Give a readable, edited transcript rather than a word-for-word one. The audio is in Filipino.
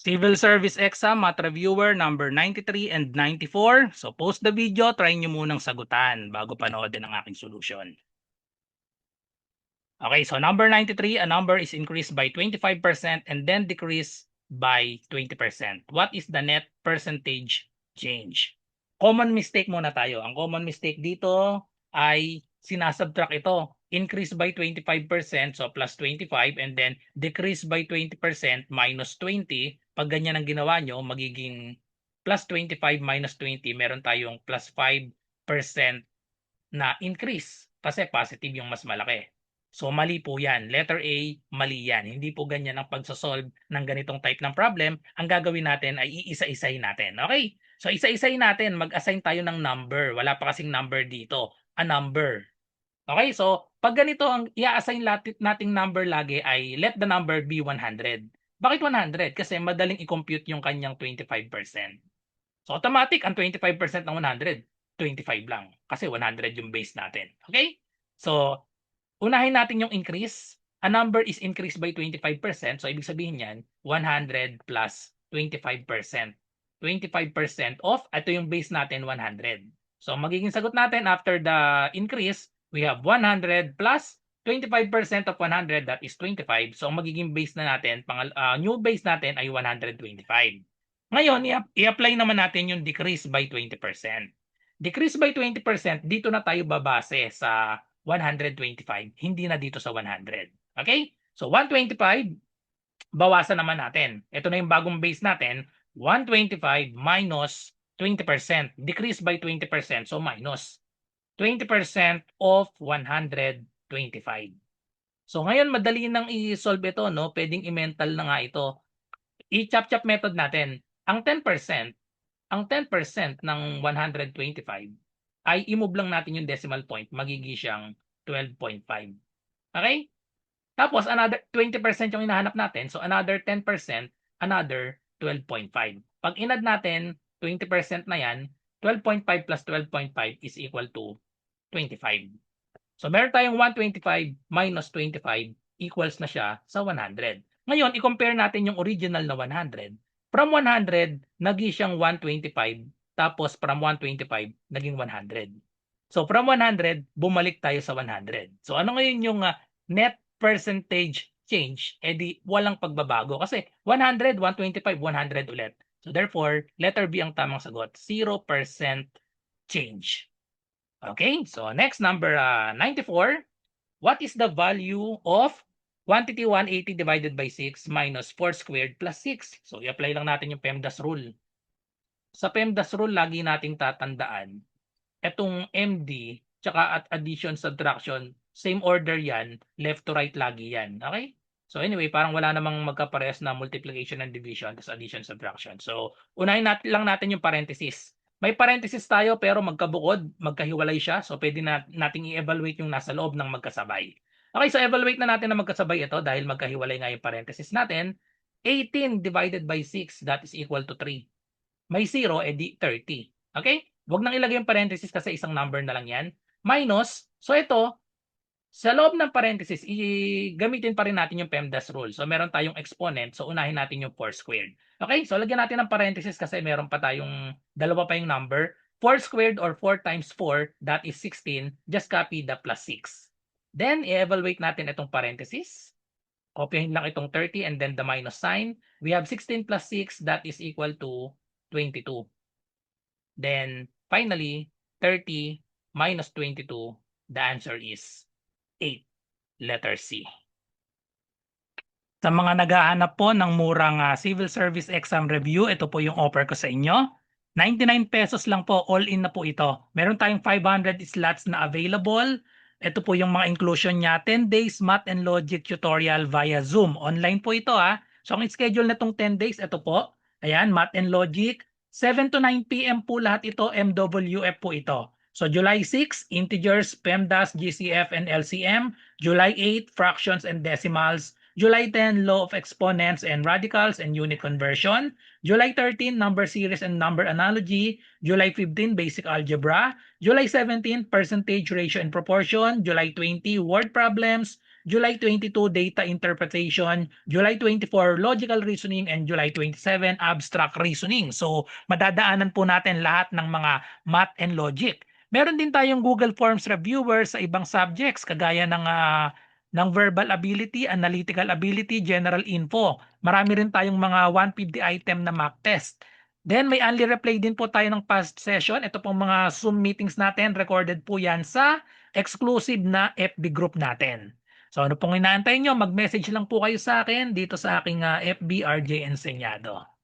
Civil Service Exam Math Reviewer number 93 and 94. So post the video, try nyo munang sagutan bago panoodin ang aking solution. Okay, so number 93, a number is increased by 25% and then decreased by 20%. What is the net percentage change? Common mistake muna tayo. Ang common mistake dito ay sinasubtract ito. Increase by 25%, so plus 25, and then decrease by 20% minus 20. Pag ganyan ang ginawa nyo, magiging plus 25 minus 20, meron tayong plus 5% na increase kasi positive yung mas malaki. So mali po yan. Letter A, mali yan. Hindi po ganyan ang pagsasolve ng ganitong type ng problem. Ang gagawin natin ay iisa-isahin natin. Okay? So isa-isahin natin. Mag-assign tayo ng number. Wala pa kasing number dito. A number. Okay? So pag ganito ang i-assign nating number lagi ay let the number be 100. Bakit 100? Kasi madaling i-compute yung kanyang 25%. So automatic ang 25% ng 100, 25 lang. Kasi 100 yung base natin. Okay? So unahin natin yung increase. A number is increased by 25%. So, ibig sabihin yan, 100 plus 25%. 25% of, ito yung base natin, 100. So, magiging sagot natin after the increase, we have 100 plus 25% of 100, that is 25. So, ang magiging base na natin, new base natin ay 125. Ngayon, i-apply naman natin yung decrease by 20%. Decrease by 20%, dito na tayo babase sa 125, hindi na dito sa 100. Okay? So 125, bawasan naman natin. Ito na yung bagong base natin, 125 minus 20%. Decrease by 20%, so minus 20% of 125. So ngayon, madali nang i-solve ito, no? Pwedeng i-mental na nga ito. I-chop-chop method natin. Ang 10% ng 125 ay i-move lang natin yung decimal point, magiging siyang 12.5. Okay? Tapos another 20% yung hinahanap natin, so another 10%, another 12.5. Pag inad natin 20% na yan, 12.5 plus 12.5 is equal to 25. So meron tayong 125 minus 25 equals na siya sa 100. Ngayon, i-compare natin yung original na 100. From 100, naging siyang 125. Tapos from 125, naging 100. So from 100, bumalik tayo sa 100. So ano ngayon yung net percentage change? Eh di walang pagbabago. Kasi 100, 125, 100 ulit. So therefore, letter B ang tamang sagot. 0% change. Okay, so next number 94. What is the value of quantity 180 divided by 6 minus 4 squared plus 6? So i-apply lang natin yung PEMDAS rule. Sa PEMDAS rule, lagi nating tatandaan, etong MD, tsaka at addition, subtraction, same order yan, left to right lagi yan. Okay? So anyway, parang wala namang magkaparehas na multiplication and division, tapos addition, subtraction. So unahin lang natin yung parenthesis. May parenthesis tayo pero magkabukod, magkahiwalay siya. So pwede nating i-evaluate yung nasa loob ng magkasabay. Okay, so evaluate na natin na magkasabay ito dahil magkahiwalay nga yung parenthesis natin. 18 divided by 6, that is equal to 3. May 0, edi 30. Okay? Huwag nang ilagay yung parenthesis kasi isang number na lang yan. Minus, so ito, sa loob ng parenthesis, gamitin pa rin natin yung PEMDAS rule. So meron tayong exponent, so unahin natin yung 4 squared. Okay? So lagyan natin ng parenthesis kasi meron pa tayong, dalawa pa yung number. 4 squared or 4 times 4, that is 16. Just copy the plus 6. Then, i-evaluate natin itong parenthesis. Kopyahin lang itong 30 and then the minus sign. We have 16 plus 6, that is equal to 22. Then, finally, 30 minus 22, the answer is 8. Letter C. Sa mga naghahanap po ng murang civil service exam review, ito po yung offer ko sa inyo. 99 pesos lang po, all in na po ito. Meron tayong 500 slots na available. Ito po yung mga inclusion niya. 10 days math and logic tutorial via Zoom. Online po ito ha. So ang schedule na itong 10 days, ito po. Ayan, math and logic. 7 to 9 p.m. po lahat ito, MWF po ito. So July 6, integers, PEMDAS, GCF, and LCM. July 8, fractions and decimals. July 10, law of exponents and radicals and unit conversion. July 13, number series and number analogy. July 15, basic algebra. July 17, percentage, ratio, and proportion. July 20, word problems. July 22, data interpretation, July 24, logical reasoning, and July 27, abstract reasoning. So, madadaanan po natin lahat ng mga math and logic. Meron din tayong Google Forms reviewer sa ibang subjects kagaya ng verbal ability, analytical ability, general info. Marami rin tayong mga 150 item na mock test. Then may only replay din po tayo ng past session. Ito pong mga Zoom meetings natin, recorded po yan sa exclusive na FB group natin. So ano pong inaantay nyo? Mag-message lang po kayo sa akin dito sa aking FB RJ Enseñado.